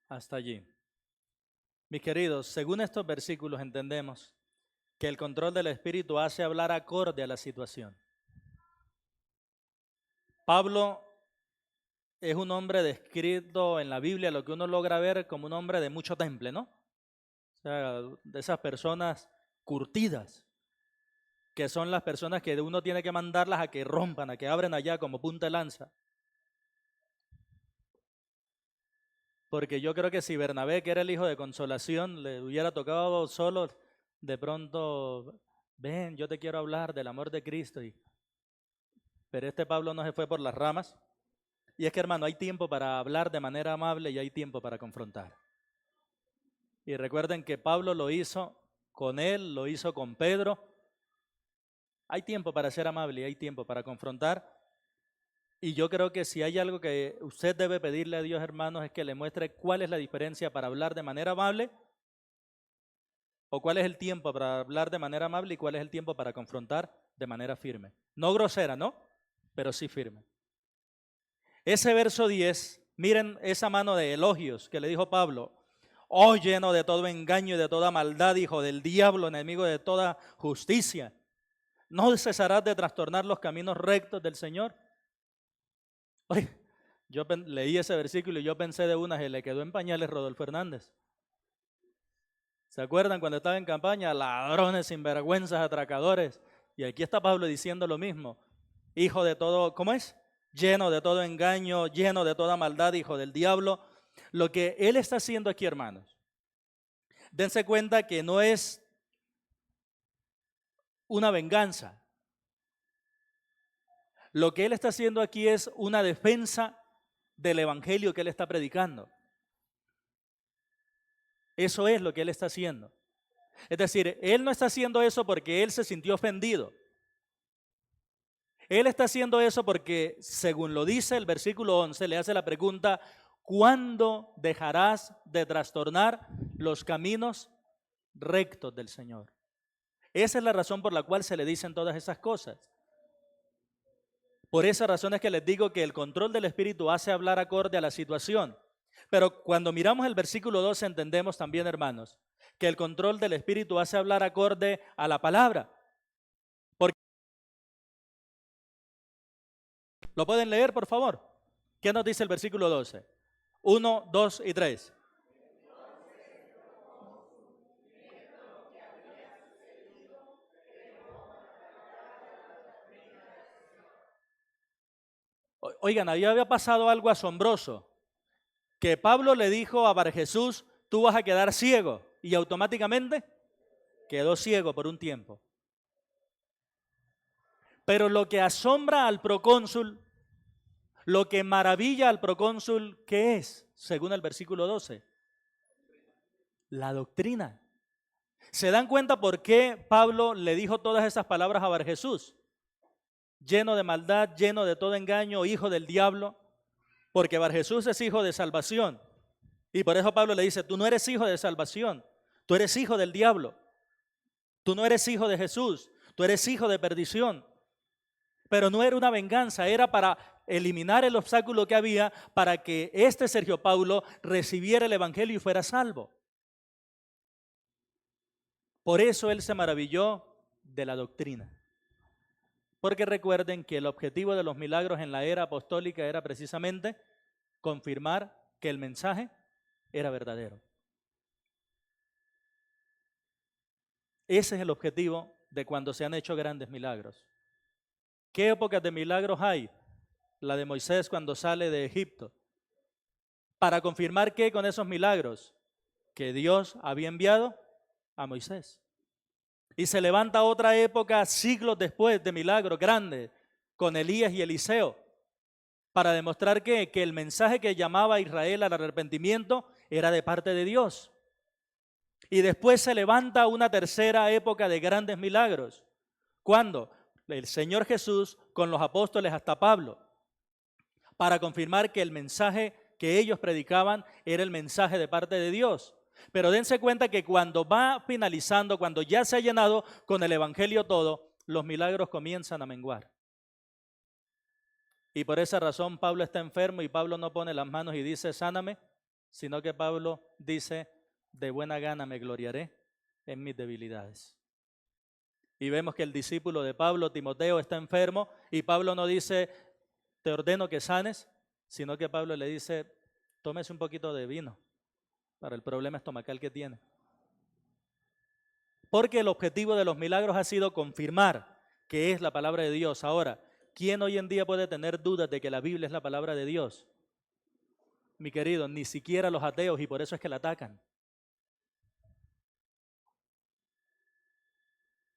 S1: Hasta allí. Mis queridos, según estos versículos entendemos que el control del Espíritu hace hablar acorde a la situación. Pablo es un hombre descrito en la Biblia, lo que uno logra ver como un hombre de mucho temple, ¿no? O sea, de esas personas curtidas, que son las personas que uno tiene que mandarlas a que rompan, a que abren allá como punta de lanza. Porque yo creo que si Bernabé, que era el hijo de consolación, le hubiera tocado solo, de pronto, ven, yo te quiero hablar del amor de Cristo. Pero este Pablo no se fue por las ramas. Y es que, hermano, hay tiempo para hablar de manera amable y hay tiempo para confrontar. Y recuerden que Pablo lo hizo con él, lo hizo con Pedro. Hay tiempo para ser amable y hay tiempo para confrontar. Y yo creo que si hay algo que usted debe pedirle a Dios, hermanos, es que le muestre cuál es la diferencia para hablar de manera amable, o cuál es el tiempo para hablar de manera amable y cuál es el tiempo para confrontar de manera firme. No grosera, ¿no? Pero sí firme. Ese verso 10, miren esa mano de elogios que le dijo Pablo. Oh, lleno de todo engaño y de toda maldad, hijo del diablo, enemigo de toda justicia. ¿No cesarás de trastornar los caminos rectos del Señor? Oye, yo leí ese versículo y yo pensé de una que le quedó en pañales Rodolfo Hernández. ¿Se acuerdan cuando estaba en campaña? Ladrones, sinvergüenzas, atracadores. Y aquí está Pablo diciendo lo mismo. Hijo de todo, ¿cómo es? Lleno de todo engaño, lleno de toda maldad, hijo del diablo. Lo que él está haciendo aquí, hermanos, dense cuenta que no es una venganza. Lo que él está haciendo aquí es una defensa del evangelio que él está predicando. Eso es lo que él está haciendo. Es decir, él no está haciendo eso porque él se sintió ofendido. Él está haciendo eso porque, según lo dice el versículo 11, le hace la pregunta, ¿cuándo dejarás de trastornar los caminos rectos del Señor? Esa es la razón por la cual se le dicen todas esas cosas. Por esa razón es que les digo que el control del Espíritu hace hablar acorde a la situación. Pero cuando miramos el versículo 12 entendemos también, hermanos, que el control del Espíritu hace hablar acorde a la palabra. Porque ¿lo pueden leer, por favor? ¿Qué nos dice el versículo 12? 1, 2 y 3. Oigan, había pasado algo asombroso, que Pablo le dijo a Bar Jesús, tú vas a quedar ciego, y automáticamente quedó ciego por un tiempo. Pero lo que asombra al procónsul, lo que maravilla al procónsul, ¿qué es? Según el versículo 12. La doctrina. ¿Se dan cuenta por qué Pablo le dijo todas esas palabras a Bar Jesús? Lleno de maldad, lleno de todo engaño, hijo del diablo. Porque Bar Jesús es hijo de salvación. Y por eso Pablo le dice, tú no eres hijo de salvación, tú eres hijo del diablo. Tú no eres hijo de Jesús, tú eres hijo de perdición. Pero no era una venganza, era para eliminar el obstáculo que había para que este Sergio Paulo recibiera el evangelio y fuera salvo. Por eso él se maravilló de la doctrina. Porque recuerden que el objetivo de los milagros en la era apostólica era precisamente confirmar que el mensaje era verdadero. Ese es el objetivo de cuando se han hecho grandes milagros. ¿Qué épocas de milagros hay? La de Moisés cuando sale de Egipto. Para confirmar que con esos milagros que Dios había enviado a Moisés. Y se levanta otra época siglos después de milagros grandes con Elías y Eliseo para demostrar que el mensaje que llamaba a Israel al arrepentimiento era de parte de Dios. Y después se levanta una tercera época de grandes milagros. ¿Cuándo? El Señor Jesús con los apóstoles hasta Pablo, para confirmar que el mensaje que ellos predicaban era el mensaje de parte de Dios. Pero dense cuenta que cuando va finalizando, cuando ya se ha llenado con el evangelio todo, los milagros comienzan a menguar. Y por esa razón Pablo está enfermo y Pablo no pone las manos y dice, sáname, sino que Pablo dice, de buena gana me gloriaré en mis debilidades. Y vemos que el discípulo de Pablo, Timoteo, está enfermo y Pablo no dice, te ordeno que sanes, sino que Pablo le dice, tómese un poquito de vino para el problema estomacal que tiene. Porque el objetivo de los milagros ha sido confirmar que es la palabra de Dios. Ahora, ¿quién hoy en día puede tener dudas de que la Biblia es la palabra de Dios? Mi querido, ni siquiera los ateos, y por eso es que la atacan.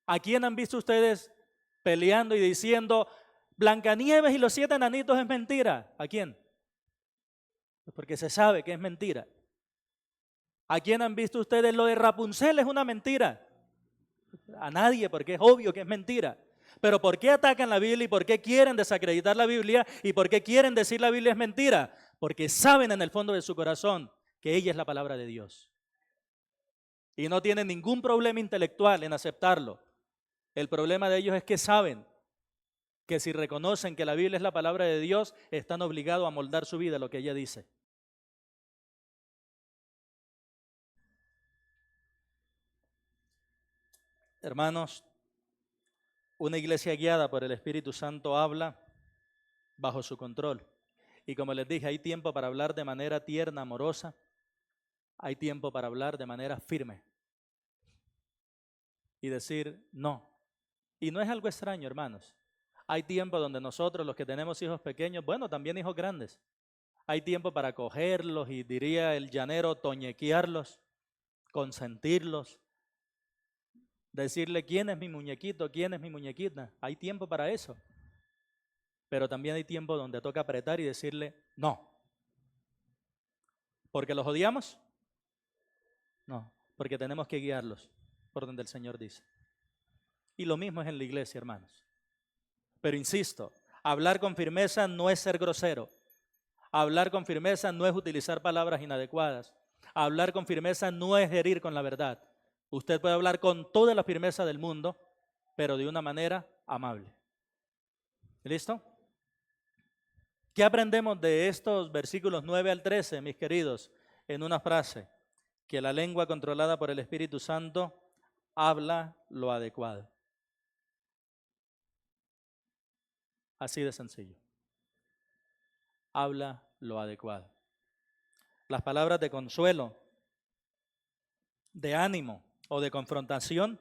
S1: ¿A quién han visto ustedes peleando y diciendo Blancanieves y los 7 enanitos es mentira? ¿A quién? Pues porque se sabe que es mentira. ¿A quién han visto ustedes lo de Rapunzel es una mentira? A nadie, porque es obvio que es mentira. Pero ¿por qué atacan la Biblia y por qué quieren desacreditar la Biblia y por qué quieren decir la Biblia es mentira? Porque saben en el fondo de su corazón que ella es la palabra de Dios. Y no tienen ningún problema intelectual en aceptarlo. El problema de ellos es que saben que si reconocen que la Biblia es la palabra de Dios, están obligados a moldar su vida a lo que ella dice. Hermanos, una iglesia guiada por el Espíritu Santo habla bajo su control. Y como les dije, hay tiempo para hablar de manera tierna, amorosa. Hay tiempo para hablar de manera firme y decir no. Y no es algo extraño, hermanos. Hay tiempo donde nosotros, los que tenemos hijos pequeños, bueno, también hijos grandes, hay tiempo para cogerlos y diría el llanero, toñequearlos, consentirlos, decirle quién es mi muñequito, quién es mi muñequita. Hay tiempo para eso. Pero también hay tiempo donde toca apretar y decirle no. ¿Porque los odiamos? No, porque tenemos que guiarlos por donde el Señor dice. Y lo mismo es en la iglesia, hermanos. Pero insisto, hablar con firmeza no es ser grosero. Hablar con firmeza no es utilizar palabras inadecuadas. Hablar con firmeza no es herir con la verdad. Usted puede hablar con toda la firmeza del mundo, pero de una manera amable. ¿Listo? ¿Qué aprendemos de estos versículos 9 al 13, mis queridos? En una frase, que la lengua controlada por el Espíritu Santo habla lo adecuado. Así de sencillo. Habla lo adecuado. Las palabras de consuelo, de ánimo o de confrontación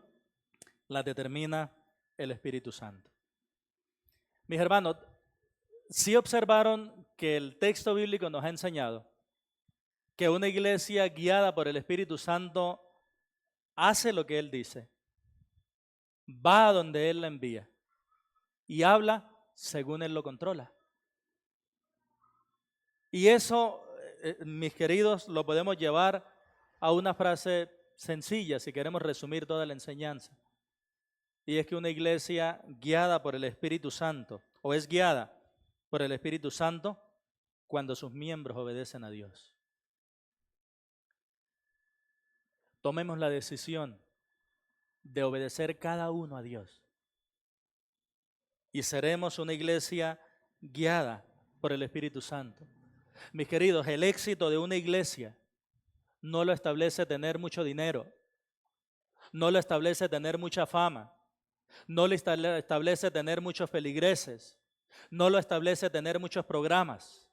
S1: las determina el Espíritu Santo. Mis hermanos, sí observaron que el texto bíblico nos ha enseñado que una iglesia guiada por el Espíritu Santo hace lo que Él dice, va a donde Él la envía y habla según Él lo controla. Y eso, mis queridos, lo podemos llevar a una frase sencilla si queremos resumir toda la enseñanza. Y es que una iglesia guiada por el Espíritu Santo, o es guiada por el Espíritu Santo, cuando sus miembros obedecen a Dios. Tomemos la decisión de obedecer cada uno a Dios. Y seremos una iglesia guiada por el Espíritu Santo. Mis queridos, el éxito de una iglesia no lo establece tener mucho dinero, no lo establece tener mucha fama, no lo establece tener muchos feligreses, no lo establece tener muchos programas.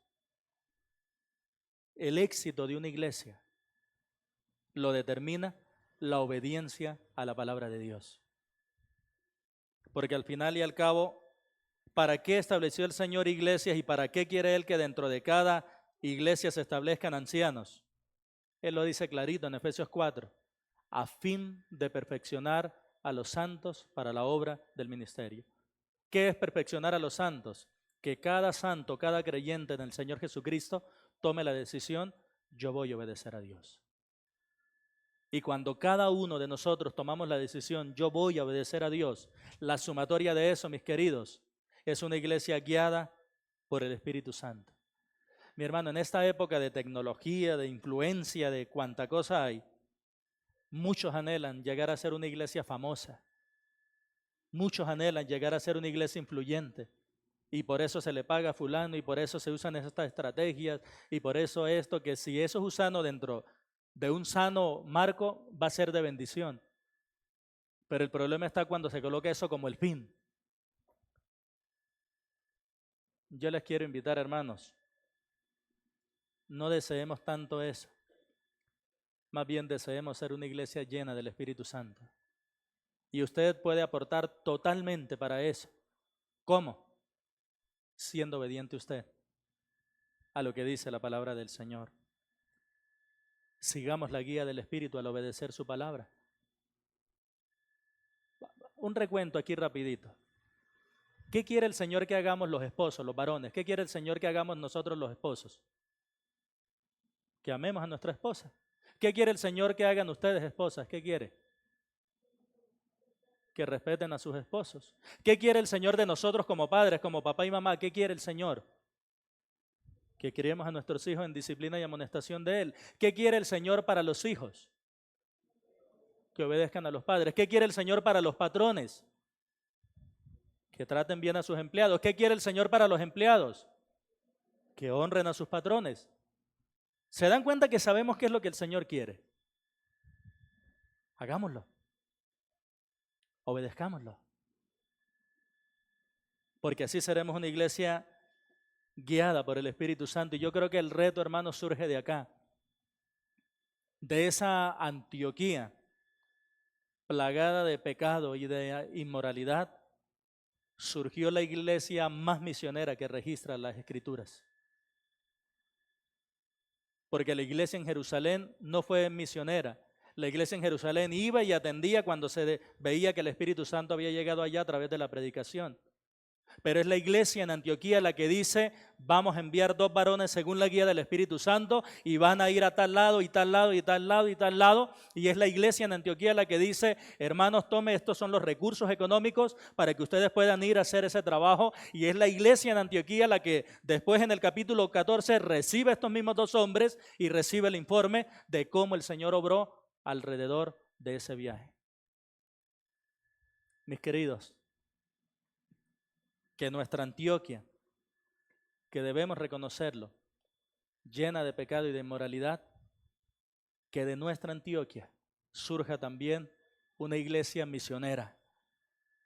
S1: El éxito de una iglesia lo determina la obediencia a la palabra de Dios. Porque al final y al cabo, ¿para qué estableció el Señor iglesias y para qué quiere Él que dentro de cada iglesia se establezcan ancianos? Él lo dice clarito en Efesios 4, a fin de perfeccionar a los santos para la obra del ministerio. ¿Qué es perfeccionar a los santos? Que cada santo, cada creyente en el Señor Jesucristo tome la decisión, yo voy a obedecer a Dios. Y cuando cada uno de nosotros tomamos la decisión, yo voy a obedecer a Dios, la sumatoria de eso, mis queridos, es una iglesia guiada por el Espíritu Santo. Mi hermano, en esta época de tecnología, de influencia, de cuánta cosa hay, muchos anhelan llegar a ser una iglesia famosa. Muchos anhelan llegar a ser una iglesia influyente. Y por eso se le paga a fulano y por eso se usan estas estrategias y por eso esto, que si eso es usado dentro de un sano marco, va a ser de bendición. Pero el problema está cuando se coloca eso como el fin. Yo les quiero invitar, hermanos, no deseemos tanto eso. Más bien deseemos ser una iglesia llena del Espíritu Santo. Y usted puede aportar totalmente para eso. ¿Cómo? Siendo obediente usted a lo que dice la palabra del Señor. Sigamos la guía del Espíritu al obedecer su palabra. Un recuento aquí rapidito. ¿Qué quiere el Señor que hagamos los esposos, los varones? ¿Qué quiere el Señor que hagamos nosotros los esposos? Que amemos a nuestra esposa. ¿Qué quiere el Señor que hagan ustedes, esposas? ¿Qué quiere? Que respeten a sus esposos. ¿Qué quiere el Señor de nosotros como padres, como papá y mamá? ¿Qué quiere el Señor? Que criemos a nuestros hijos en disciplina y amonestación de Él. ¿Qué quiere el Señor para los hijos? Que obedezcan a los padres. ¿Qué quiere el Señor para los patrones? Que traten bien a sus empleados. ¿Qué quiere el Señor para los empleados? Que honren a sus patrones. ¿Se dan cuenta que sabemos qué es lo que el Señor quiere? Hagámoslo. Obedezcámoslo. Porque así seremos una iglesia guiada por el Espíritu Santo. Y yo creo que el reto, hermanos, surge de acá. De esa Antioquía plagada de pecado y de inmoralidad, surgió la iglesia más misionera que registra las Escrituras. Porque la iglesia en Jerusalén no fue misionera. La iglesia en Jerusalén iba y atendía cuando se veía que el Espíritu Santo había llegado allá a través de la predicación. Pero es la iglesia en Antioquía la que dice, vamos a enviar 2 varones según la guía del Espíritu Santo y van a ir a tal lado y tal lado y tal lado y tal lado. Y es la iglesia en Antioquía la que dice, hermanos, tome, estos son los recursos económicos para que ustedes puedan ir a hacer ese trabajo. Y es la iglesia en Antioquía la que después en el capítulo 14 recibe a estos mismos 2 hombres y recibe el informe de cómo el Señor obró alrededor de ese viaje. Mis queridos, que nuestra Antioquia, que debemos reconocerlo, llena de pecado y de inmoralidad, que de nuestra Antioquia surja también una iglesia misionera,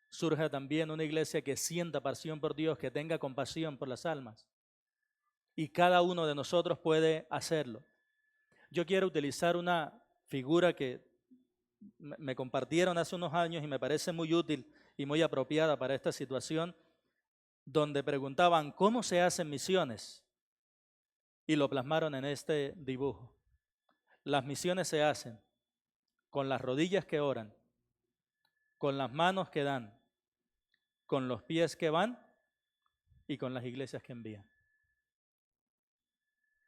S1: surja también una iglesia que sienta pasión por Dios, que tenga compasión por las almas. Y cada uno de nosotros puede hacerlo. Yo quiero utilizar una figura que me compartieron hace unos años y me parece muy útil y muy apropiada para esta situación, donde preguntaban, ¿cómo se hacen misiones? Y lo plasmaron en este dibujo. Las misiones se hacen con las rodillas que oran, con las manos que dan, con los pies que van y con las iglesias que envían.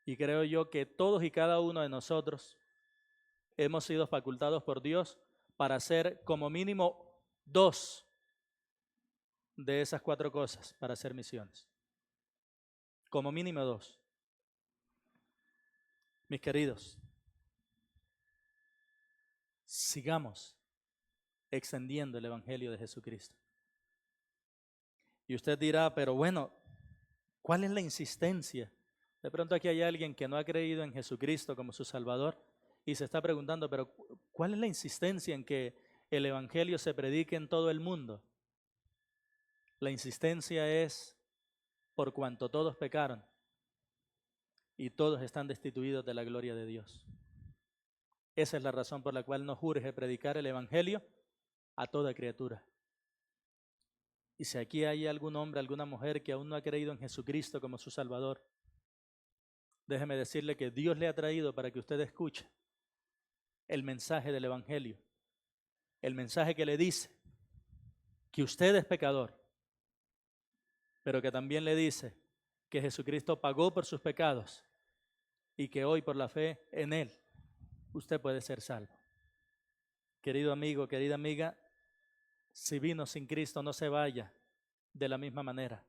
S1: Y creo yo que todos y cada uno de nosotros hemos sido facultados por Dios para hacer como mínimo 2 de esas 4 cosas para hacer misiones. Como mínimo 2. Mis queridos, sigamos extendiendo el Evangelio de Jesucristo. Y usted dirá, pero bueno, ¿cuál es la insistencia? De pronto aquí hay alguien que no ha creído en Jesucristo como su Salvador y se está preguntando, pero ¿cuál es la insistencia en que el Evangelio se predique en todo el mundo? La insistencia es por cuanto todos pecaron y todos están destituidos de la gloria de Dios. Esa es la razón por la cual nos urge predicar el Evangelio a toda criatura. Y si aquí hay algún hombre, alguna mujer que aún no ha creído en Jesucristo como su Salvador, déjeme decirle que Dios le ha traído para que usted escuche el mensaje del Evangelio, el mensaje que le dice que usted es pecador, pero que también le dice que Jesucristo pagó por sus pecados y que hoy por la fe en Él usted puede ser salvo. Querido amigo, querida amiga, si vino sin Cristo, no se vaya de la misma manera.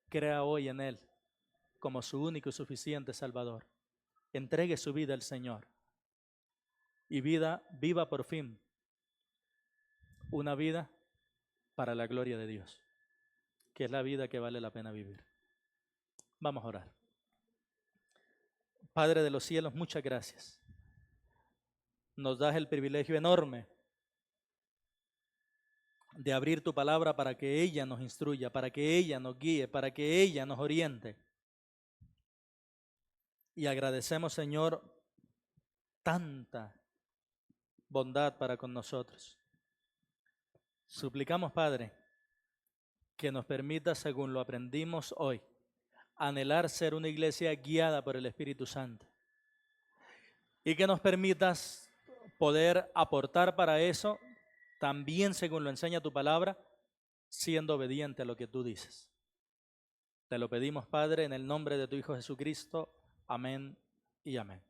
S1: Crea hoy en Él como su único y suficiente Salvador. Entregue su vida al Señor y viva por fin una vida para la gloria de Dios, que es la vida que vale la pena vivir. Vamos a orar. Padre de los cielos, muchas gracias. Nos das el privilegio enorme de abrir tu palabra para que ella nos instruya, para que ella nos guíe, para que ella nos oriente. Y agradecemos, Señor, tanta bondad para con nosotros. Suplicamos, Padre, que nos permita, según lo aprendimos hoy, anhelar ser una iglesia guiada por el Espíritu Santo. Y que nos permitas poder aportar para eso, también según lo enseña tu palabra, siendo obediente a lo que tú dices. Te lo pedimos, Padre, en el nombre de tu Hijo Jesucristo. Amén y amén.